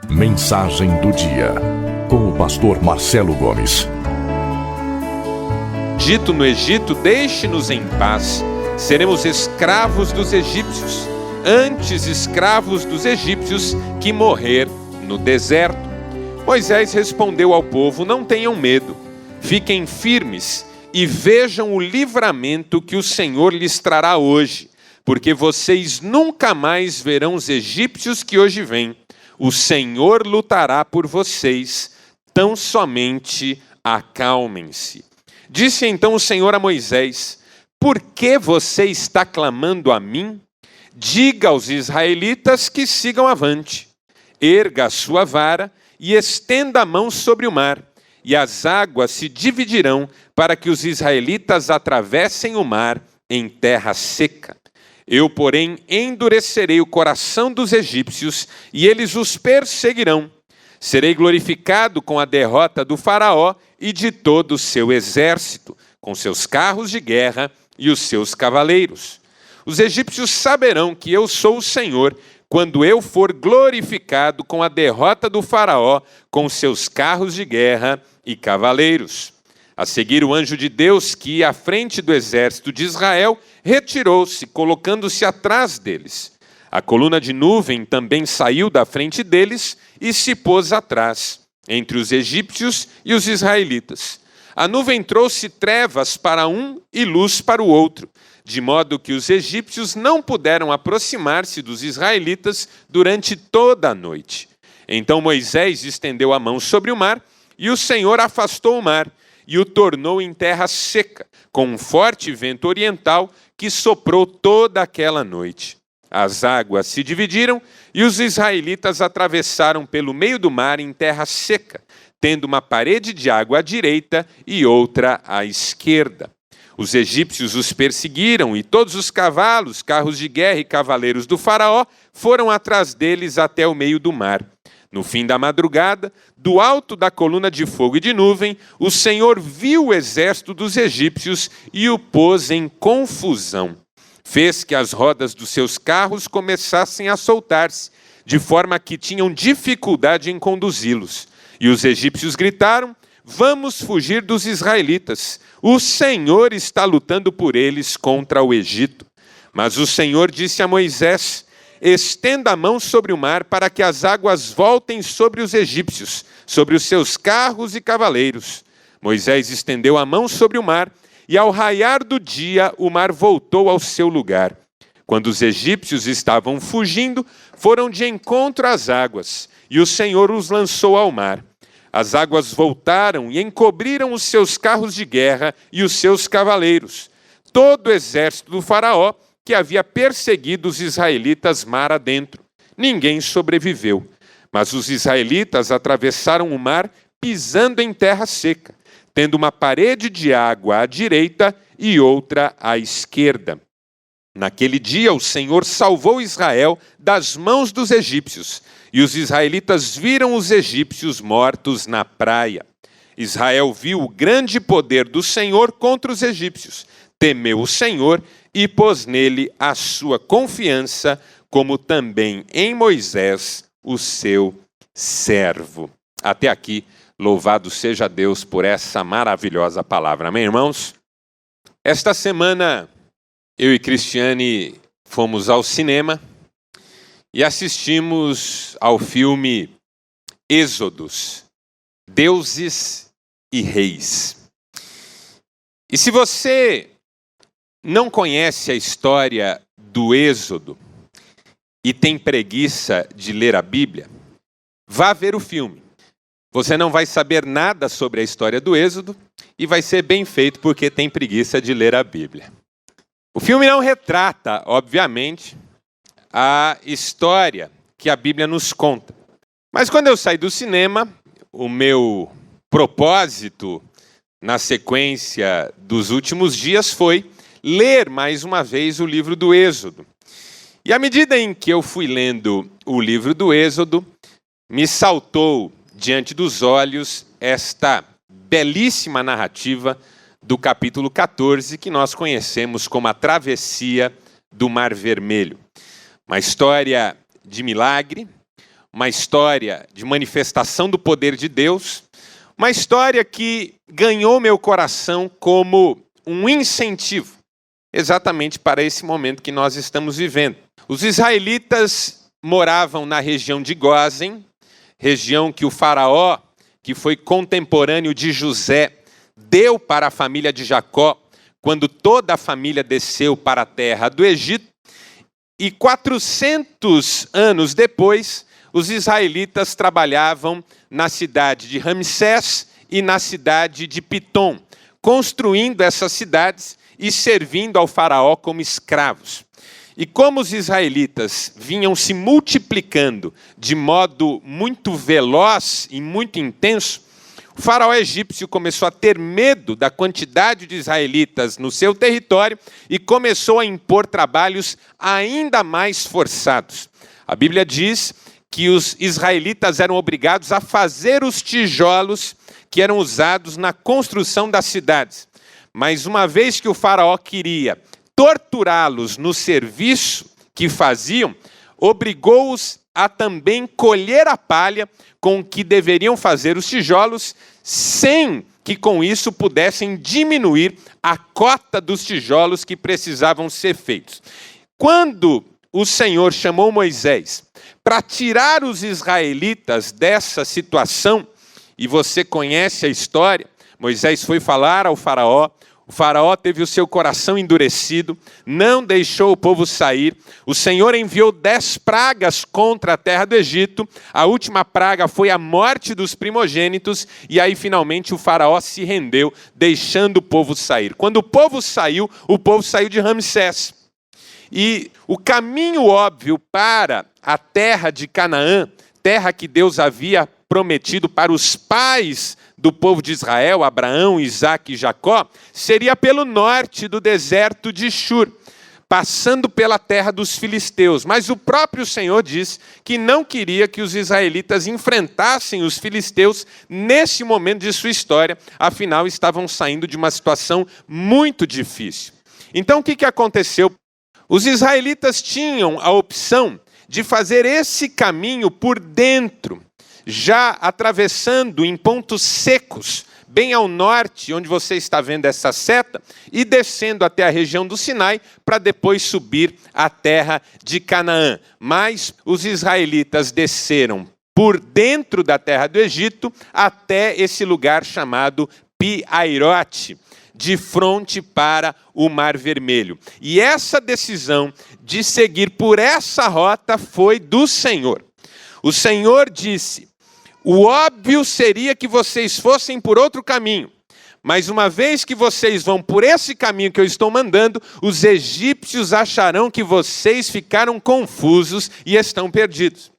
Mensagem do dia, com o pastor Marcelo Gomes. Dito no Egito, deixe-nos em paz, seremos escravos dos egípcios, antes escravos dos egípcios que morrer no deserto. Moisés respondeu ao povo: não tenham medo, fiquem firmes e vejam o livramento que o Senhor lhes trará hoje, porque vocês nunca mais verão os egípcios que hoje vêm. O Senhor lutará por vocês, tão somente acalmem-se. Disse então o Senhor a Moisés: por que você está clamando a mim? Diga aos israelitas que sigam avante. Erga a sua vara e estenda a mão sobre o mar, e as águas se dividirão para que os israelitas atravessem o mar em terra seca. Eu, porém, endurecerei o coração dos egípcios e eles os perseguirão. Serei glorificado com a derrota do faraó e de todo o seu exército, com seus carros de guerra e os seus cavaleiros. Os egípcios saberão que eu sou o Senhor, quando eu for glorificado com a derrota do faraó, com seus carros de guerra e cavaleiros. A seguir, o anjo de Deus, que ia à frente do exército de Israel, retirou-se, colocando-se atrás deles. A coluna de nuvem também saiu da frente deles e se pôs atrás, entre os egípcios e os israelitas. A nuvem trouxe trevas para um e luz para o outro, de modo que os egípcios não puderam aproximar-se dos israelitas durante toda a noite. Então Moisés estendeu a mão sobre o mar, e o Senhor afastou o mar, e o tornou em terra seca, com um forte vento oriental que soprou toda aquela noite. As águas se dividiram e os israelitas atravessaram pelo meio do mar em terra seca, tendo uma parede de água à direita e outra à esquerda. Os egípcios os perseguiram e todos os cavalos, carros de guerra e cavaleiros do faraó foram atrás deles até o meio do mar. No fim da madrugada, do alto da coluna de fogo e de nuvem, o Senhor viu o exército dos egípcios e o pôs em confusão. Fez que as rodas dos seus carros começassem a soltar-se, de forma que tinham dificuldade em conduzi-los. E os egípcios gritaram: vamos fugir dos israelitas. O Senhor está lutando por eles contra o Egito. Mas o Senhor disse a Moisés: estenda a mão sobre o mar para que as águas voltem sobre os egípcios, sobre os seus carros e cavaleiros. Moisés estendeu a mão sobre o mar, e ao raiar do dia o mar voltou ao seu lugar. Quando os egípcios estavam fugindo, foram de encontro às águas, e o Senhor os lançou ao mar. As águas voltaram e encobriram os seus carros de guerra e os seus cavaleiros. Todo o exército do faraó, que havia perseguido os israelitas mar adentro. Ninguém sobreviveu. Mas os israelitas atravessaram o mar pisando em terra seca, tendo uma parede de água à direita e outra à esquerda. Naquele dia o Senhor salvou Israel das mãos dos egípcios, e os israelitas viram os egípcios mortos na praia. Israel viu o grande poder do Senhor contra os egípcios, temeu o Senhor e pôs nele a sua confiança, como também em Moisés, o seu servo. Até aqui, louvado seja Deus por essa maravilhosa palavra. Amém, irmãos? Esta semana, eu e Cristiane fomos ao cinema e assistimos ao filme Êxodos, Deuses e Reis. E se você não conhece a história do Êxodo e tem preguiça de ler a Bíblia, vá ver o filme. Você não vai saber nada sobre a história do Êxodo e vai ser bem feito porque tem preguiça de ler a Bíblia. O filme não retrata, obviamente, a história que a Bíblia nos conta. Mas quando eu saí do cinema, o meu propósito na sequência dos últimos dias foi ler mais uma vez o livro do Êxodo. E à medida em que eu fui lendo o livro do Êxodo, me saltou diante dos olhos esta belíssima narrativa do capítulo 14, que nós conhecemos como a travessia do Mar Vermelho. Uma história de milagre, uma história de manifestação do poder de Deus, uma história que ganhou meu coração como um incentivo, exatamente para esse momento que nós estamos vivendo. Os israelitas moravam na região de Gósen, região que o faraó, que foi contemporâneo de José, deu para a família de Jacó, quando toda a família desceu para a terra do Egito. E 400 anos depois, os israelitas trabalhavam na cidade de Ramsés e na cidade de Pitom, construindo essas cidades e servindo ao faraó como escravos. E como os israelitas vinham se multiplicando de modo muito veloz e muito intenso, o faraó egípcio começou a ter medo da quantidade de israelitas no seu território e começou a impor trabalhos ainda mais forçados. A Bíblia diz que os israelitas eram obrigados a fazer os tijolos que eram usados na construção das cidades. Mas uma vez que o faraó queria torturá-los no serviço que faziam, obrigou-os a também colher a palha com que deveriam fazer os tijolos, sem que com isso pudessem diminuir a cota dos tijolos que precisavam ser feitos. Quando o Senhor chamou Moisés para tirar os israelitas dessa situação, e você conhece a história, Moisés foi falar ao faraó, o faraó teve o seu coração endurecido, não deixou o povo sair. O Senhor enviou 10 pragas contra a terra do Egito. A última praga foi a morte dos primogênitos. E aí, finalmente, o faraó se rendeu, deixando o povo sair. Quando o povo saiu de Ramsés. E o caminho óbvio para a terra de Canaã, terra que Deus havia prometido para os pais do povo de Israel, Abraão, Isaque e Jacó, seria pelo norte do deserto de Shur, passando pela terra dos filisteus. Mas o próprio Senhor diz que não queria que os israelitas enfrentassem os filisteus nesse momento de sua história, afinal estavam saindo de uma situação muito difícil. Então o que aconteceu? Os israelitas tinham a opção de fazer esse caminho por dentro, já atravessando em pontos secos, bem ao norte, onde você está vendo essa seta, e descendo até a região do Sinai, para depois subir à terra de Canaã. Mas os israelitas desceram por dentro da terra do Egito, até esse lugar chamado Pi-Hairote, de frente para o Mar Vermelho. E essa decisão de seguir por essa rota foi do Senhor. O Senhor disse: o óbvio seria que vocês fossem por outro caminho, mas uma vez que vocês vão por esse caminho que eu estou mandando, os egípcios acharão que vocês ficaram confusos e estão perdidos.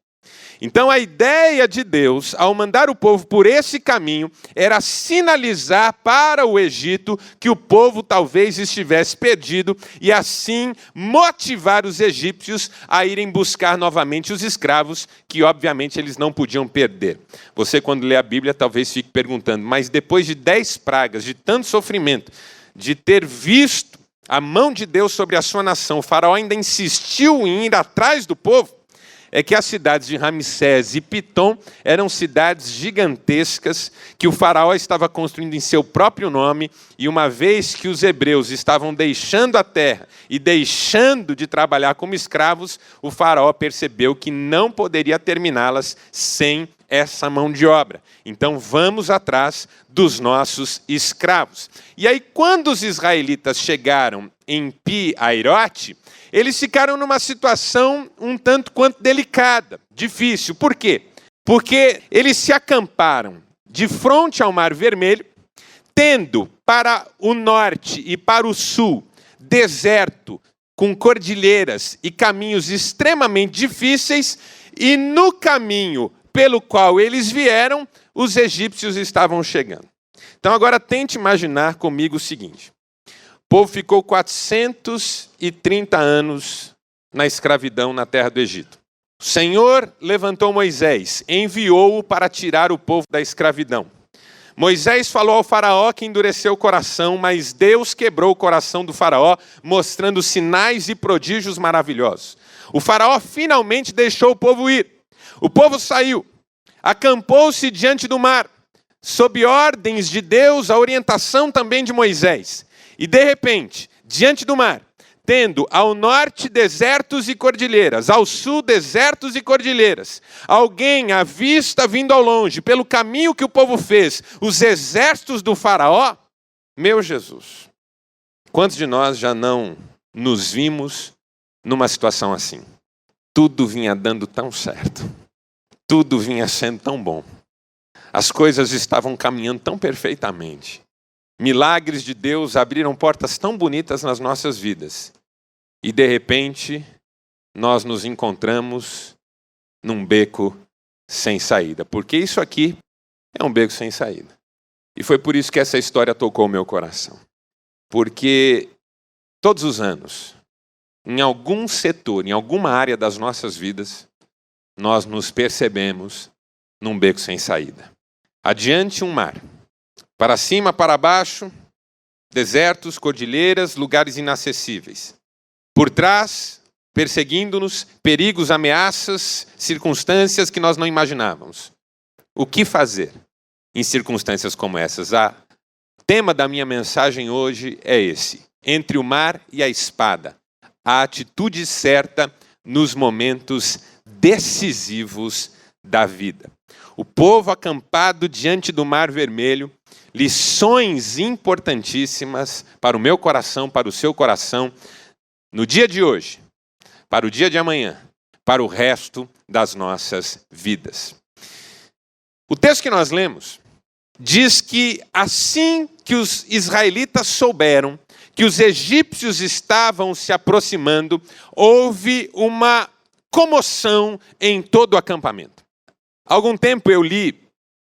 Então a ideia de Deus, ao mandar o povo por esse caminho, era sinalizar para o Egito que o povo talvez estivesse perdido e assim motivar os egípcios a irem buscar novamente os escravos, que obviamente eles não podiam perder. Você, quando lê a Bíblia, talvez fique perguntando, mas depois de 10 pragas, de tanto sofrimento, de ter visto a mão de Deus sobre a sua nação, o faraó ainda insistiu em ir atrás do povo? É que as cidades de Ramsés e Pitom eram cidades gigantescas que o faraó estava construindo em seu próprio nome, e uma vez que os hebreus estavam deixando a terra e deixando de trabalhar como escravos, o faraó percebeu que não poderia terminá-las sem essa mão de obra. Então vamos atrás dos nossos escravos. E aí, quando os israelitas chegaram em Pi-Hairote, eles ficaram numa situação um tanto quanto delicada, difícil. Por quê? Porque eles se acamparam de frente ao Mar Vermelho, tendo para o norte e para o sul deserto, com cordilheiras e caminhos extremamente difíceis, e no caminho pelo qual eles vieram, os egípcios estavam chegando. Então agora tente imaginar comigo o seguinte: o povo ficou 430 anos na escravidão na terra do Egito. O Senhor levantou Moisés, enviou-o para tirar o povo da escravidão. Moisés falou ao faraó que endureceu o coração, mas Deus quebrou o coração do faraó, mostrando sinais e prodígios maravilhosos. O faraó finalmente deixou o povo ir. O povo saiu, acampou-se diante do mar, sob ordens de Deus, a orientação também de Moisés. E de repente, diante do mar, tendo ao norte desertos e cordilheiras, ao sul desertos e cordilheiras, alguém à vista vindo ao longe, pelo caminho que o povo fez, os exércitos do faraó, meu Jesus, quantos de nós já não nos vimos numa situação assim? Tudo vinha dando tão certo, tudo vinha sendo tão bom, as coisas estavam caminhando tão perfeitamente, milagres de Deus abriram portas tão bonitas nas nossas vidas, e de repente nós nos encontramos num beco sem saída, porque isso aqui é um beco sem saída. E foi por isso que essa história tocou o meu coração, porque todos os anos, em algum setor, em alguma área das nossas vidas, nós nos percebemos num beco sem saída. Adiante um mar, para cima, para baixo, desertos, cordilheiras, lugares inacessíveis. Por trás, perseguindo-nos, perigos, ameaças, circunstâncias que nós não imaginávamos. O que fazer em circunstâncias como essas? O tema da minha mensagem hoje é esse: entre o mar e a espada. A atitude certa nos momentos decisivos da vida. O povo acampado diante do Mar Vermelho, lições importantíssimas para o meu coração, para o seu coração, no dia de hoje, para o dia de amanhã, para o resto das nossas vidas. O texto que nós lemos diz que assim que os israelitas souberam que os egípcios estavam se aproximando, houve uma comoção em todo o acampamento. Há algum tempo eu li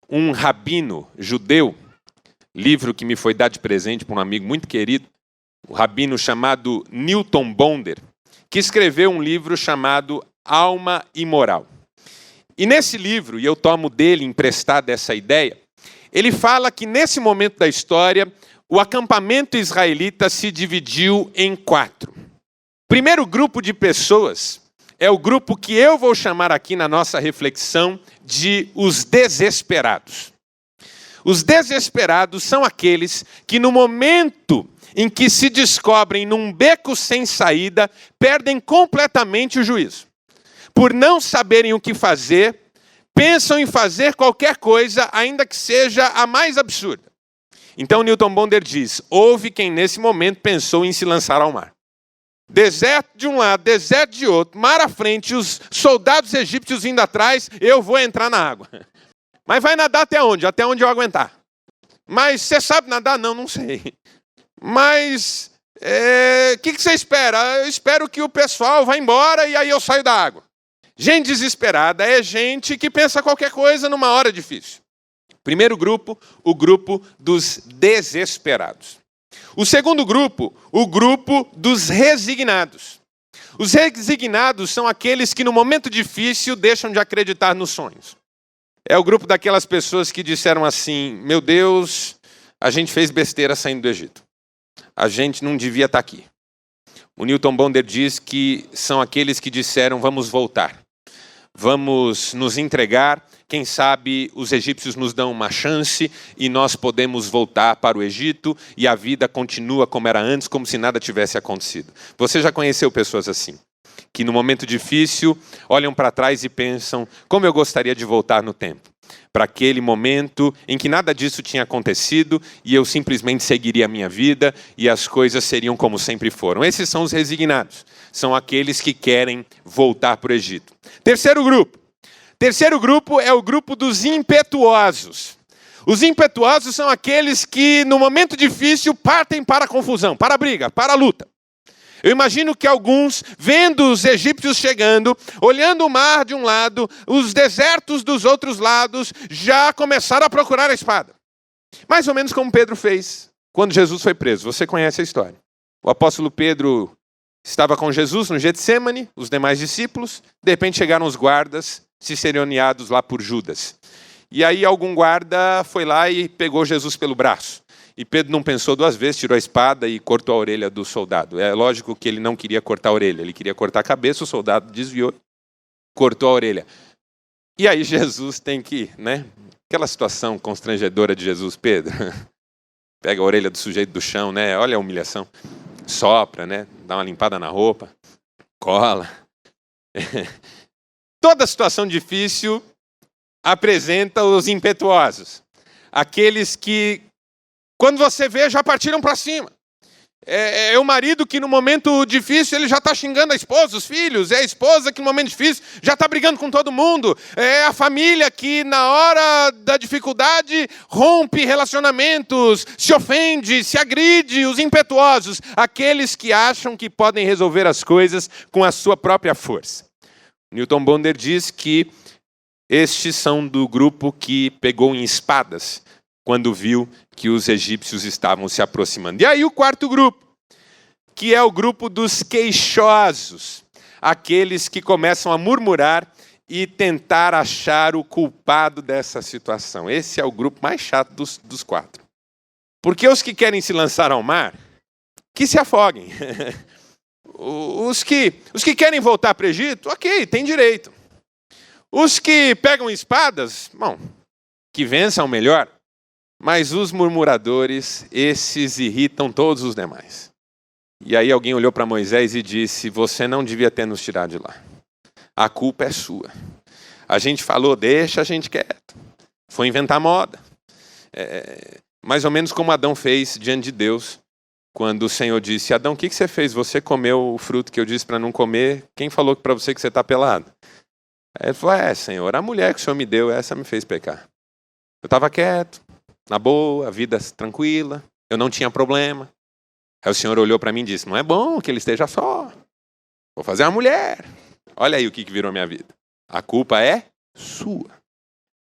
um rabino judeu, livro que me foi dado de presente por um amigo muito querido, um rabino chamado Newton Bonder, que escreveu um livro chamado Alma e Moral. E nesse livro, e eu tomo dele emprestada essa ideia, ele fala que nesse momento da história, o acampamento israelita se dividiu em 4. O primeiro grupo de pessoas é o grupo que eu vou chamar aqui na nossa reflexão de os desesperados. Os desesperados são aqueles que no momento em que se descobrem num beco sem saída, perdem completamente o juízo. Por não saberem o que fazer, pensam em fazer qualquer coisa, ainda que seja a mais absurda. Então Newton Bonder diz, houve quem nesse momento pensou em se lançar ao mar. Deserto de um lado, deserto de outro, mar à frente, os soldados egípcios vindo atrás, eu vou entrar na água. Mas vai nadar até onde? Até onde eu aguentar. Mas você sabe nadar? Não, não sei. Mas o que você espera? Eu espero que o pessoal vá embora e aí eu saio da água. Gente desesperada é gente que pensa qualquer coisa numa hora difícil. Primeiro grupo, o grupo dos desesperados. O segundo grupo, o grupo dos resignados. Os resignados são aqueles que no momento difícil deixam de acreditar nos sonhos. É o grupo daquelas pessoas que disseram assim, meu Deus, a gente fez besteira saindo do Egito. A gente não devia estar aqui. O Newton Bonder diz que são aqueles que disseram, vamos voltar. Vamos nos entregar, quem sabe os egípcios nos dão uma chance e nós podemos voltar para o Egito e a vida continua como era antes, como se nada tivesse acontecido. Você já conheceu pessoas assim? Que no momento difícil olham para trás e pensam, como eu gostaria de voltar no tempo. Para aquele momento em que nada disso tinha acontecido e eu simplesmente seguiria a minha vida e as coisas seriam como sempre foram. Esses são os resignados. São aqueles que querem voltar para o Egito. Terceiro grupo é o grupo dos impetuosos. Os impetuosos são aqueles que no momento difícil partem para a confusão, para a briga, para a luta. Eu imagino que alguns, vendo os egípcios chegando, olhando o mar de um lado, os desertos dos outros lados, já começaram a procurar a espada. Mais ou menos como Pedro fez quando Jesus foi preso. Você conhece a história. O apóstolo Pedro estava com Jesus no Getsêmani, os demais discípulos. De repente chegaram os guardas, ciceroneados lá por Judas. E aí algum guarda foi lá e pegou Jesus pelo braço. E Pedro não pensou 2 vezes, tirou a espada e cortou a orelha do soldado. É lógico que ele não queria cortar a orelha, ele queria cortar a cabeça, o soldado desviou, cortou a orelha. E aí Jesus tem que, aquela situação constrangedora de Jesus, Pedro, pega a orelha do sujeito do chão, olha a humilhação, sopra, dá uma limpada na roupa, cola. Toda situação difícil apresenta os impetuosos, aqueles que, quando você vê, já partiram para cima. É o marido que no momento difícil ele já está xingando a esposa, os filhos. É a esposa que no momento difícil já está brigando com todo mundo. É a família que na hora da dificuldade rompe relacionamentos, se ofende, se agride. Os impetuosos, aqueles que acham que podem resolver as coisas com a sua própria força. Newton Bonder diz que estes são do grupo que pegou em espadas quando viu que os egípcios estavam se aproximando. E aí o quarto grupo, que é o grupo dos queixosos, aqueles que começam a murmurar e tentar achar o culpado dessa situação. Esse é o grupo mais chato dos quatro. Porque os que querem se lançar ao mar, que se afoguem. Os que querem voltar para o Egito, ok, tem direito. Os que pegam espadas, bom, que vençam melhor. Mas os murmuradores, esses irritam todos os demais. E aí alguém olhou para Moisés e disse: você não devia ter nos tirado de lá. A culpa é sua. A gente falou, deixa a gente quieto. Foi inventar moda. Mais ou menos como Adão fez diante de Deus, quando o Senhor disse: Adão, o que você fez? Você comeu o fruto que eu disse para não comer? Quem falou para você que você está pelado? Aí ele falou: Senhor, a mulher que o Senhor me deu, essa me fez pecar. Eu estava quieto. Na boa, a vida tranquila, eu não tinha problema. Aí o Senhor olhou para mim e disse: não é bom que ele esteja só. Vou fazer uma mulher. Olha aí o que virou minha vida. A culpa é sua.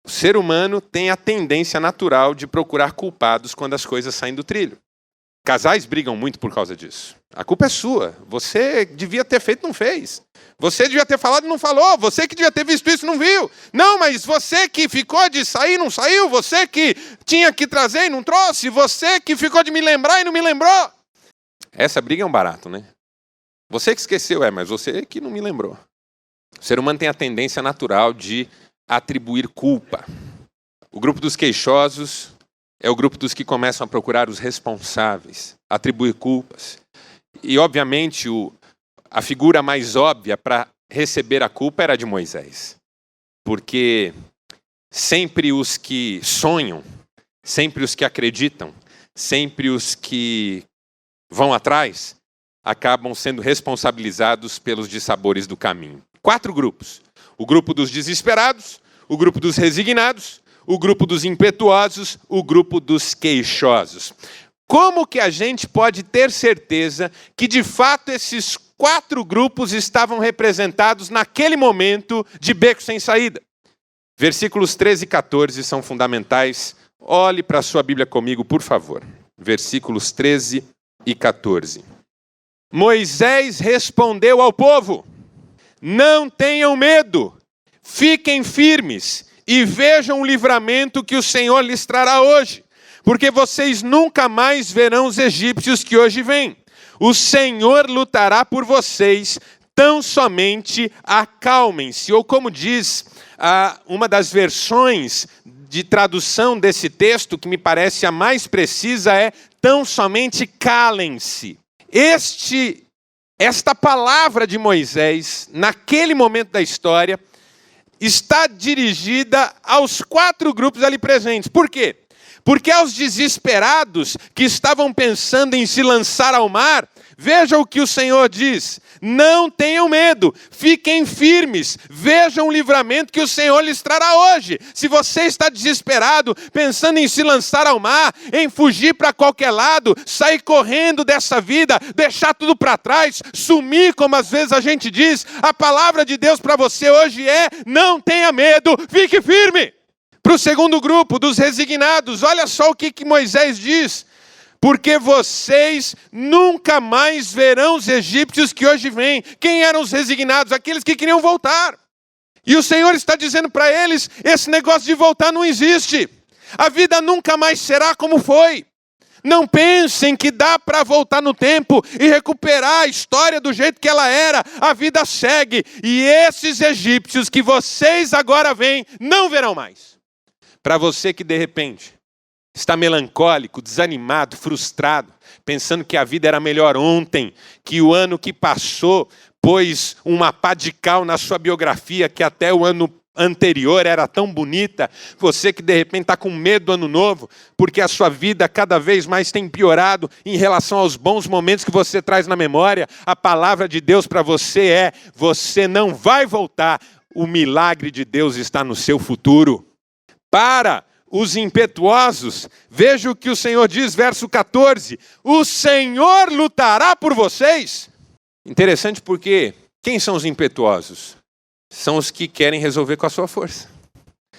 O ser humano tem a tendência natural de procurar culpados quando as coisas saem do trilho. Casais brigam muito por causa disso. A culpa é sua. Você devia ter feito, não fez. Você devia ter falado e não falou. Você que devia ter visto isso, não viu. Não, mas você que ficou de sair, não saiu. Você que tinha que trazer e não trouxe. Você que ficou de me lembrar e não me lembrou. Essa briga é um barato, né? Você que esqueceu, mas você que não me lembrou. O ser humano tem a tendência natural de atribuir culpa. O grupo dos queixosos é o grupo dos que começam a procurar os responsáveis, atribuir culpas. E, obviamente, a figura mais óbvia para receber a culpa era a de Moisés. Porque sempre os que sonham, sempre os que acreditam, sempre os que vão atrás, acabam sendo responsabilizados pelos dissabores do caminho. 4 grupos. O grupo dos desesperados, o grupo dos resignados, o grupo dos impetuosos, o grupo dos queixosos. Como que a gente pode ter certeza que, de fato, esses 4 grupos estavam representados naquele momento de beco sem saída? Versículos 13 e 14 são fundamentais. Olhe para a sua Bíblia comigo, por favor. Versículos 13 e 14. Moisés respondeu ao povo: não tenham medo, fiquem firmes e vejam o livramento que o Senhor lhes trará hoje, porque vocês nunca mais verão os egípcios que hoje vêm. O Senhor lutará por vocês, tão somente acalmem-se. Ou como diz uma das versões de tradução desse texto, que me parece a mais precisa, é tão somente calem-se. Esta palavra de Moisés, naquele momento da história, está dirigida aos 4 grupos ali presentes. Por quê? Porque aos desesperados que estavam pensando em se lançar ao mar, veja o que o Senhor diz: não tenham medo, fiquem firmes, vejam o livramento que o Senhor lhes trará hoje. Se você está desesperado, pensando em se lançar ao mar, em fugir para qualquer lado, sair correndo dessa vida, deixar tudo para trás, sumir, como às vezes a gente diz, a palavra de Deus para você hoje é: não tenha medo, fique firme. Para o segundo grupo, dos resignados, olha só o que Moisés diz: porque vocês nunca mais verão os egípcios que hoje vêm. Quem eram os resignados? Aqueles que queriam voltar. E o Senhor está dizendo para eles: esse negócio de voltar não existe. A vida nunca mais será como foi. Não pensem que dá para voltar no tempo e recuperar a história do jeito que ela era. A vida segue. E esses egípcios que vocês agora veem, não verão mais. Para você que de repente está melancólico, desanimado, frustrado, pensando que a vida era melhor ontem, que o ano que passou pôs uma pá de cal na sua biografia, que até o ano anterior era tão bonita, você que de repente está com medo do ano novo, porque a sua vida cada vez mais tem piorado em relação aos bons momentos que você traz na memória, a palavra de Deus para você é: você não vai voltar, o milagre de Deus está no seu futuro. Para os impetuosos, veja o que o Senhor diz, verso 14: o Senhor lutará por vocês. Interessante porque quem são os impetuosos? São os que querem resolver com a sua força.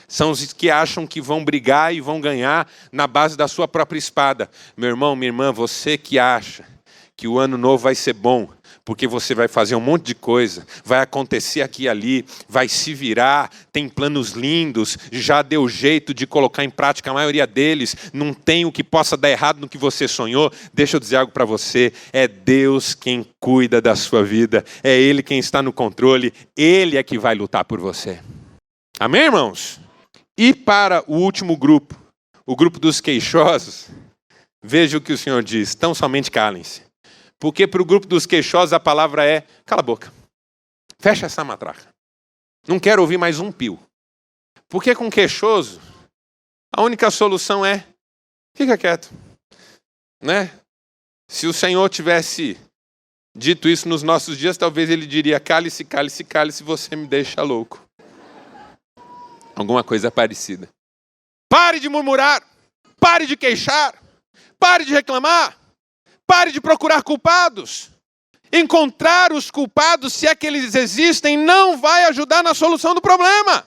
São os que acham que vão brigar e vão ganhar na base da sua própria espada. Meu irmão, minha irmã, você que acha que o ano novo vai ser bom, porque você vai fazer um monte de coisa, vai acontecer aqui e ali, vai se virar, tem planos lindos, já deu jeito de colocar em prática a maioria deles, não tem o que possa dar errado no que você sonhou. Deixa eu dizer algo para você: é Deus quem cuida da sua vida, é Ele quem está no controle, Ele é que vai lutar por você. Amém, irmãos? E para o último grupo, o grupo dos queixosos, veja o que o Senhor diz: tão somente calem-se. Porque para o grupo dos queixosos a palavra é: cala a boca, fecha essa matraca. Não quero ouvir mais um pio. Porque com queixoso, a única solução é: fica quieto. Né? Se o Senhor tivesse dito isso nos nossos dias, talvez Ele diria: cale-se, cale-se, cale-se, você me deixa louco. Alguma coisa parecida. Pare de murmurar, pare de queixar, pare de reclamar. Pare de procurar culpados. Encontrar os culpados, se é que eles existem, não vai ajudar na solução do problema.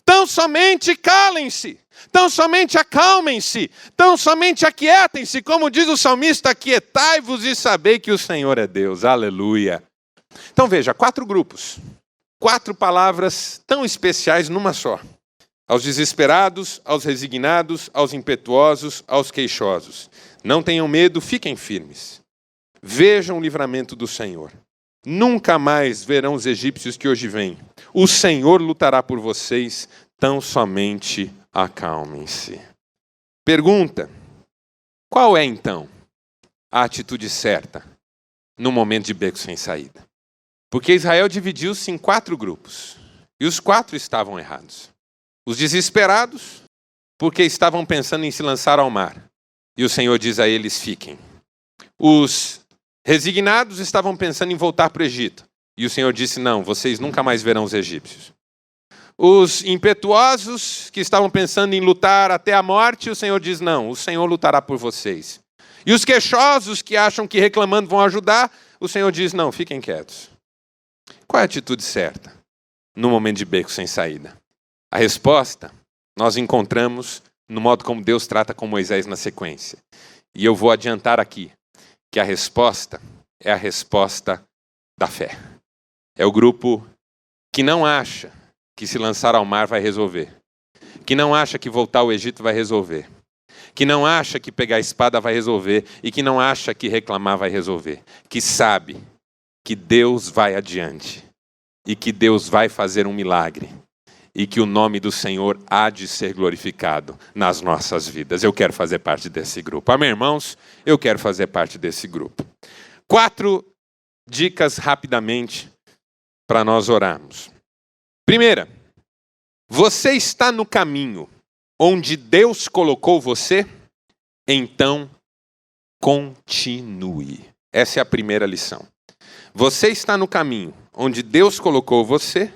Tão somente calem-se. Tão somente acalmem-se. Tão somente aquietem-se. Como diz o salmista: aquietai-vos e sabei que o Senhor é Deus. Aleluia. Então veja, 4 grupos. 4 palavras tão especiais numa só. Aos desesperados, aos resignados, aos impetuosos, aos queixosos. Não tenham medo, fiquem firmes. Vejam o livramento do Senhor. Nunca mais verão os egípcios que hoje vêm. O Senhor lutará por vocês, tão somente acalmem-se. Pergunta: qual é então a atitude certa no momento de beco sem saída? Porque Israel dividiu-se em 4 grupos. E os 4 estavam errados. Os desesperados, porque estavam pensando em se lançar ao mar. E o Senhor diz a eles: fiquem. Os resignados estavam pensando em voltar para o Egito. E o Senhor disse: não, vocês nunca mais verão os egípcios. Os impetuosos que estavam pensando em lutar até a morte, o Senhor diz: não, o Senhor lutará por vocês. E os queixosos que acham que reclamando vão ajudar, o Senhor diz: não, fiquem quietos. Qual é a atitude certa no momento de beco sem saída? A resposta nós encontramos no modo como Deus trata com Moisés na sequência. E eu vou adiantar aqui que a resposta é a resposta da fé. É o grupo que não acha que se lançar ao mar vai resolver. Que não acha que voltar ao Egito vai resolver. Que não acha que pegar a espada vai resolver. E que não acha que reclamar vai resolver. Que sabe que Deus vai adiante. E que Deus vai fazer um milagre. E que o nome do Senhor há de ser glorificado nas nossas vidas. Eu quero fazer parte desse grupo. Amém, irmãos? Eu quero fazer parte desse grupo. 4 dicas rapidamente para nós orarmos. Primeira, você está no caminho onde Deus colocou você? Então, continue. Essa é a primeira lição. Você está no caminho onde Deus colocou você?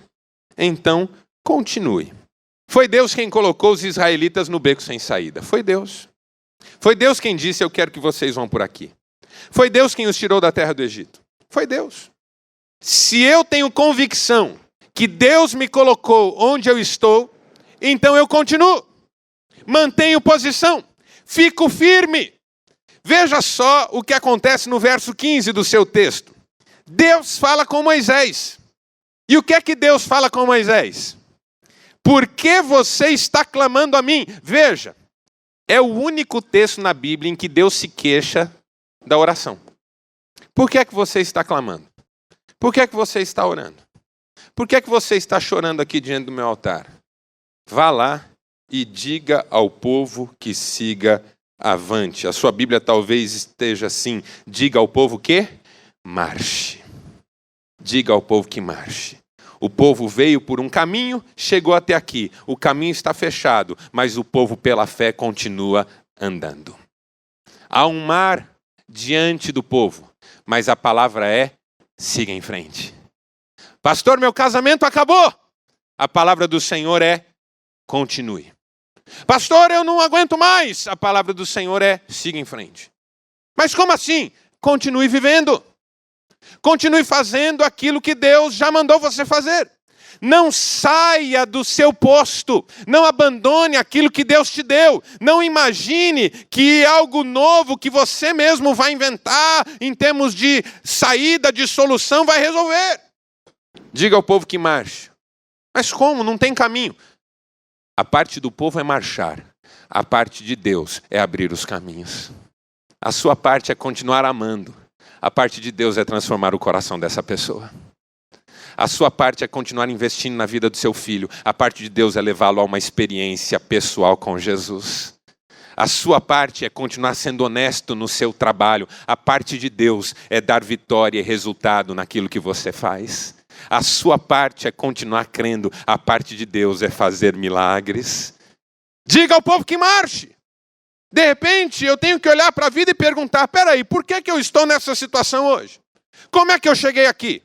Então, continue. Foi Deus quem colocou os israelitas no beco sem saída. Foi Deus. Foi Deus quem disse: eu quero que vocês vão por aqui. Foi Deus quem os tirou da terra do Egito. Foi Deus. Se eu tenho convicção que Deus me colocou onde eu estou, então eu continuo. Mantenho posição. Fico firme. Veja só o que acontece no verso 15 do seu texto. Deus fala com Moisés. E o que é que Deus fala com Moisés? Por que você está clamando a mim? Veja, é o único texto na Bíblia em que Deus se queixa da oração. Por que é que você está clamando? Por que é que você está orando? Por que é que você está chorando aqui diante do meu altar? Vá lá e diga ao povo que siga avante. A sua Bíblia talvez esteja assim: diga ao povo que marche. Diga ao povo que marche. O povo veio por um caminho, chegou até aqui. O caminho está fechado, mas o povo pela fé continua andando. Há um mar diante do povo, mas a palavra é: siga em frente. Pastor, meu casamento acabou. A palavra do Senhor é: continue. Pastor, eu não aguento mais. A palavra do Senhor é: siga em frente. Mas como assim? Continue vivendo. Continue fazendo aquilo que Deus já mandou você fazer. Não saia do seu posto. Não abandone aquilo que Deus te deu. Não imagine que algo novo que você mesmo vai inventar em termos de saída, de solução, vai resolver. Diga ao povo que marche. Mas como? Não tem caminho. A parte do povo é marchar. A parte de Deus é abrir os caminhos. A sua parte é continuar amando. A parte de Deus é transformar o coração dessa pessoa. A sua parte é continuar investindo na vida do seu filho. A parte de Deus é levá-lo a uma experiência pessoal com Jesus. A sua parte é continuar sendo honesto no seu trabalho. A parte de Deus é dar vitória e resultado naquilo que você faz. A sua parte é continuar crendo. A parte de Deus é fazer milagres. Diga ao povo que marche. De repente, eu tenho que olhar para a vida e perguntar: peraí, por que eu estou nessa situação hoje? Como é que eu cheguei aqui?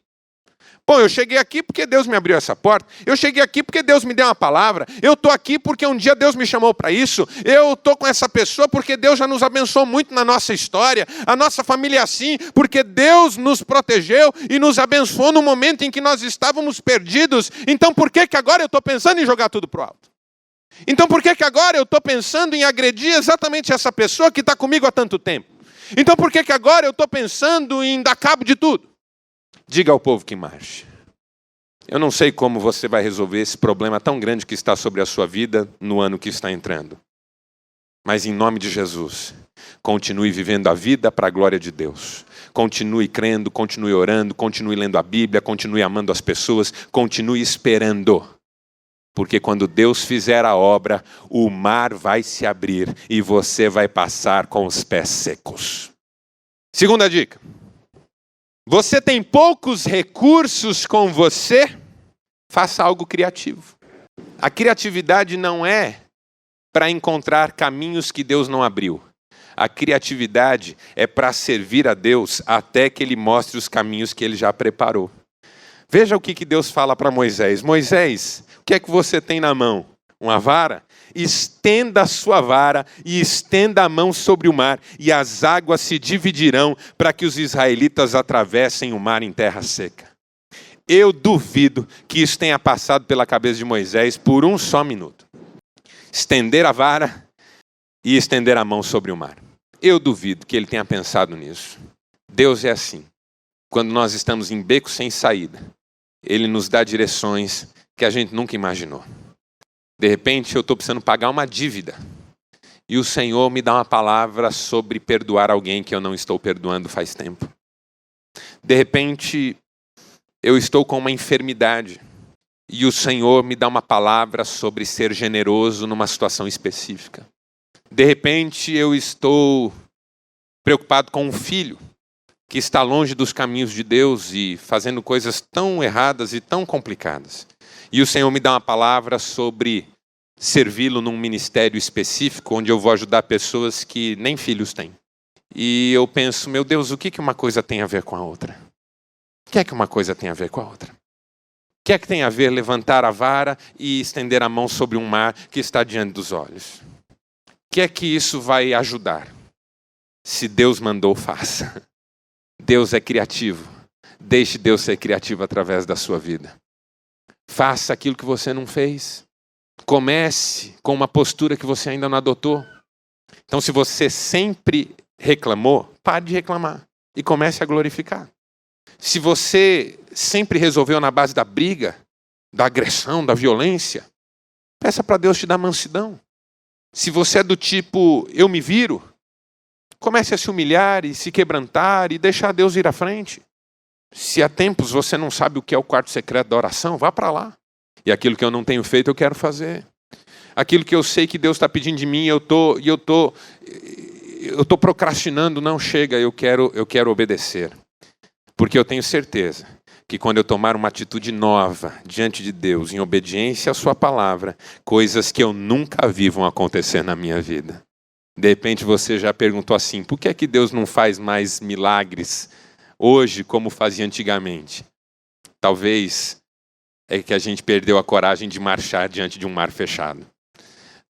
Bom, eu cheguei aqui porque Deus me abriu essa porta. Eu cheguei aqui porque Deus me deu uma palavra. Eu estou aqui porque um dia Deus me chamou para isso. Eu estou com essa pessoa porque Deus já nos abençoou muito na nossa história. A nossa família é assim porque Deus nos protegeu e nos abençoou no momento em que nós estávamos perdidos. Então por que agora eu estou pensando em jogar tudo para o alto? Então por que agora eu estou pensando em agredir exatamente essa pessoa que está comigo há tanto tempo? Então por que agora eu estou pensando em dar cabo de tudo? Diga ao povo que marche. Eu não sei como você vai resolver esse problema tão grande que está sobre a sua vida no ano que está entrando. Mas em nome de Jesus, continue vivendo a vida para a glória de Deus. Continue crendo, continue orando, continue lendo a Bíblia, continue amando as pessoas, continue esperando. Porque quando Deus fizer a obra, o mar vai se abrir e você vai passar com os pés secos. Segunda dica. Você tem poucos recursos com você? Faça algo criativo. A criatividade não é para encontrar caminhos que Deus não abriu. A criatividade é para servir a Deus até que Ele mostre os caminhos que Ele já preparou. Veja o que Deus fala para Moisés. Moisés, o que é que você tem na mão? Uma vara? Estenda a sua vara e estenda a mão sobre o mar, e as águas se dividirão para que os israelitas atravessem o mar em terra seca. Eu duvido que isso tenha passado pela cabeça de Moisés por um só minuto. Estender a vara e estender a mão sobre o mar. Eu duvido que ele tenha pensado nisso. Deus é assim. Quando nós estamos em beco sem saída, Ele nos dá direções que a gente nunca imaginou. De repente, eu estou precisando pagar uma dívida. E o Senhor me dá uma palavra sobre perdoar alguém que eu não estou perdoando faz tempo. De repente, eu estou com uma enfermidade. E o Senhor me dá uma palavra sobre ser generoso numa situação específica. De repente, eu estou preocupado com um filho que está longe dos caminhos de Deus e fazendo coisas tão erradas e tão complicadas. E o Senhor me dá uma palavra sobre servi-lo num ministério específico, onde eu vou ajudar pessoas que nem filhos têm. E eu penso, meu Deus, o que uma coisa tem a ver com a outra? O que é que uma coisa tem a ver com a outra? O que é que tem a ver levantar a vara e estender a mão sobre um mar que está diante dos olhos? O que é que isso vai ajudar? Se Deus mandou, faça. Deus é criativo. Deixe Deus ser criativo através da sua vida. Faça aquilo que você não fez. Comece com uma postura que você ainda não adotou. Então, se você sempre reclamou, pare de reclamar e comece a glorificar. Se você sempre resolveu na base da briga, da agressão, da violência, peça para Deus te dar mansidão. Se você é do tipo, eu me viro, comece a se humilhar e se quebrantar e deixar Deus ir à frente. Se há tempos você não sabe o que é o quarto secreto da oração, vá para lá. E aquilo que eu não tenho feito, eu quero fazer. Aquilo que eu sei que Deus está pedindo de mim, eu tô procrastinando, não chega, eu quero obedecer. Porque eu tenho certeza que quando eu tomar uma atitude nova diante de Deus, em obediência à sua palavra, coisas que eu nunca vi vão acontecer na minha vida. De repente você já perguntou assim, por que é que Deus não faz mais milagres hoje como fazia antigamente? Talvez é que a gente perdeu a coragem de marchar diante de um mar fechado.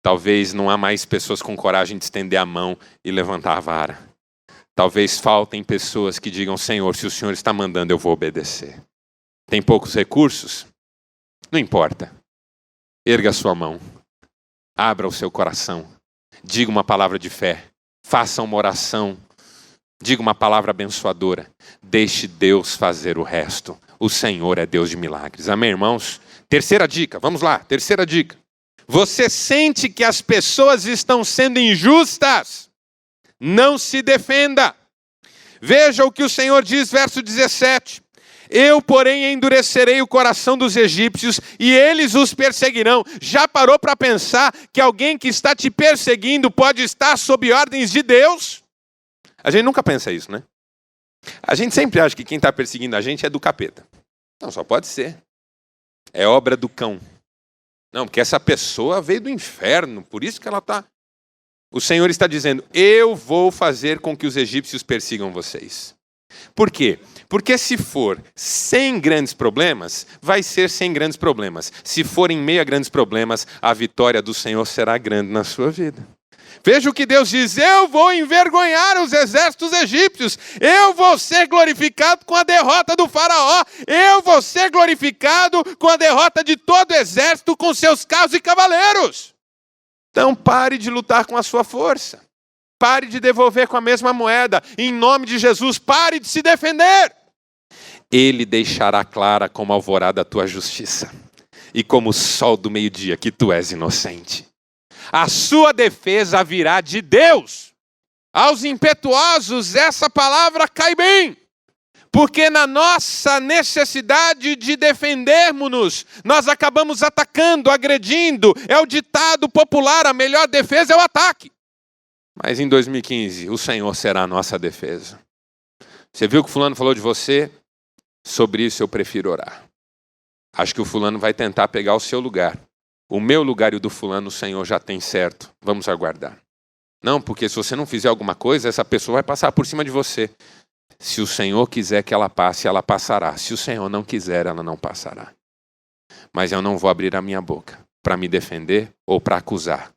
Talvez não há mais pessoas com coragem de estender a mão e levantar a vara. Talvez faltem pessoas que digam, Senhor, se o Senhor está mandando, eu vou obedecer. Tem poucos recursos? Não importa. Erga a sua mão. Abra o seu coração. Diga uma palavra de fé. Faça uma oração. Diga uma palavra abençoadora. Deixe Deus fazer o resto. O Senhor é Deus de milagres. Amém, irmãos? Terceira dica. Vamos lá. Terceira dica. Você sente que as pessoas estão sendo injustas? Não se defenda. Veja o que o Senhor diz, verso 17. Eu, porém, endurecerei o coração dos egípcios e eles os perseguirão. Já parou para pensar que alguém que está te perseguindo pode estar sob ordens de Deus? A gente nunca pensa isso, né? A gente sempre acha que quem está perseguindo a gente é do capeta. Não, só pode ser. É obra do cão. Não, porque essa pessoa veio do inferno, por isso que ela está... O Senhor está dizendo, eu vou fazer com que os egípcios persigam vocês. Por quê? Porque se for sem grandes problemas, vai ser sem grandes problemas. Se for em meio a grandes problemas, a vitória do Senhor será grande na sua vida. Veja o que Deus diz, eu vou envergonhar os exércitos egípcios, eu vou ser glorificado com a derrota do faraó, eu vou ser glorificado com a derrota de todo o exército, com seus carros e cavaleiros. Então pare de lutar com a sua força. Pare de devolver com a mesma moeda. Em nome de Jesus, pare de se defender. Ele deixará clara como a alvorada a tua justiça. E como o sol do meio-dia que tu és inocente. A sua defesa virá de Deus. Aos impetuosos essa palavra cai bem. Porque na nossa necessidade de defendermos-nos, nós acabamos atacando, agredindo. É o ditado popular, a melhor defesa é o ataque. Mas em 2015, o Senhor será a nossa defesa. Você viu que o fulano falou de você? Sobre isso eu prefiro orar. Acho que o fulano vai tentar pegar o seu lugar. O meu lugar e o do fulano, o Senhor já tem certo. Vamos aguardar. Não, porque se você não fizer alguma coisa, essa pessoa vai passar por cima de você. Se o Senhor quiser que ela passe, ela passará. Se o Senhor não quiser, ela não passará. Mas eu não vou abrir a minha boca para me defender ou para acusar.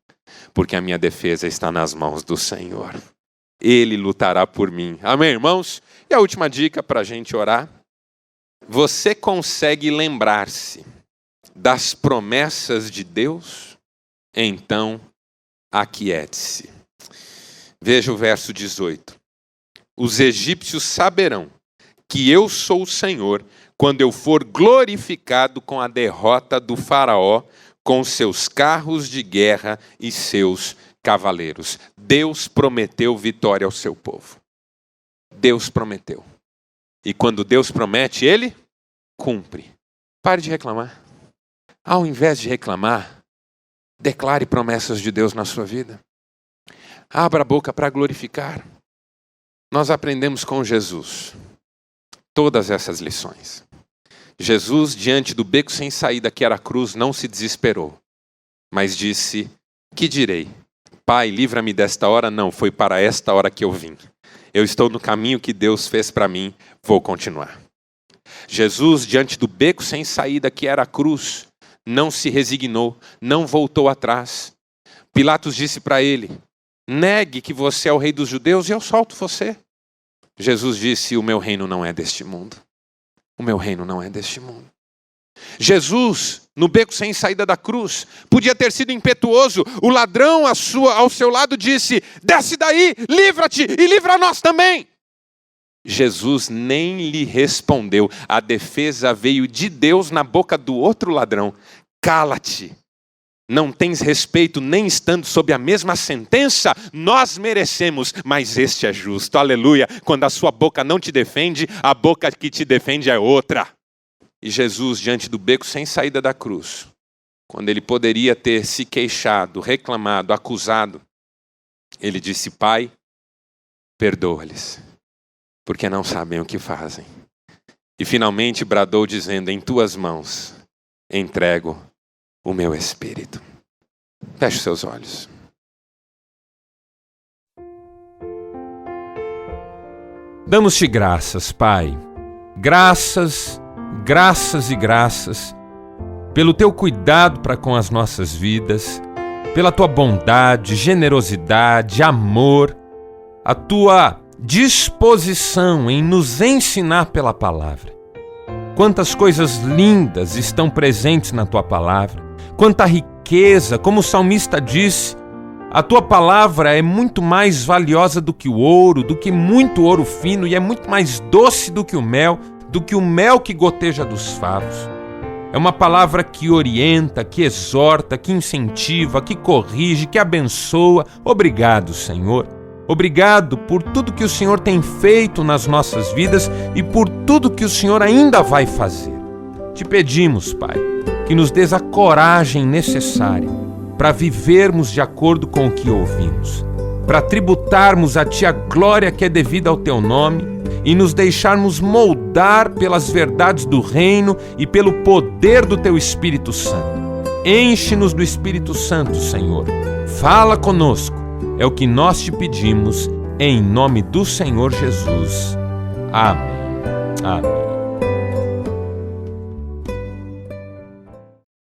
Porque a minha defesa está nas mãos do Senhor. Ele lutará por mim. Amém, irmãos? E a última dica para a gente orar. Você consegue lembrar-se das promessas de Deus? Então, aquiete-se. Veja o verso 18. Os egípcios saberão que eu sou o Senhor quando eu for glorificado com a derrota do faraó, com seus carros de guerra e seus cavaleiros. Deus prometeu vitória ao seu povo. Deus prometeu. E quando Deus promete, Ele cumpre. Pare de reclamar. Ao invés de reclamar, declare promessas de Deus na sua vida. Abra a boca para glorificar. Nós aprendemos com Jesus todas essas lições. Jesus, diante do beco sem saída que era a cruz, não se desesperou, mas disse, que direi? Pai, livra-me desta hora? Não, foi para esta hora que eu vim. Eu estou no caminho que Deus fez para mim, vou continuar. Jesus, diante do beco sem saída que era a cruz, não se resignou, não voltou atrás. Pilatos disse para ele, negue que você é o rei dos judeus e eu solto você. Jesus disse, o meu reino não é deste mundo. O meu reino não é deste mundo. Jesus, no beco sem saída da cruz, podia ter sido impetuoso. O ladrão ao seu lado disse, desce daí, livra-te e livra nós também. Jesus nem lhe respondeu. A defesa veio de Deus na boca do outro ladrão. Cala-te. Não tens respeito nem estando sob a mesma sentença? Nós merecemos, mas este é justo. Aleluia. Quando a sua boca não te defende, a boca que te defende é outra. E Jesus, diante do beco sem saída da cruz, quando ele poderia ter se queixado, reclamado, acusado, ele disse: Pai, perdoa-lhes, porque não sabem o que fazem. E finalmente bradou dizendo: em tuas mãos entrego o meu espírito. Feche seus olhos. Damos-te graças, Pai. Graças, graças e graças pelo teu cuidado para com as nossas vidas, pela tua bondade, generosidade, amor, a tua disposição em nos ensinar pela palavra. Quantas coisas lindas estão presentes na tua palavra, quanta riqueza, como o salmista disse, a tua palavra é muito mais valiosa do que o ouro, do que muito ouro fino, e é muito mais doce do que o mel que goteja dos favos. É uma palavra que orienta, que exorta, que incentiva, que corrige, que abençoa. Obrigado, Senhor. Obrigado por tudo que o Senhor tem feito nas nossas vidas e por tudo que o Senhor ainda vai fazer. Te pedimos, Pai, que nos dês a coragem necessária para vivermos de acordo com o que ouvimos, para tributarmos a Ti a glória que é devida ao Teu nome e nos deixarmos moldar pelas verdades do reino e pelo poder do Teu Espírito Santo. Enche-nos do Espírito Santo, Senhor. Fala conosco. É o que nós te pedimos, em nome do Senhor Jesus. Amém. Amém.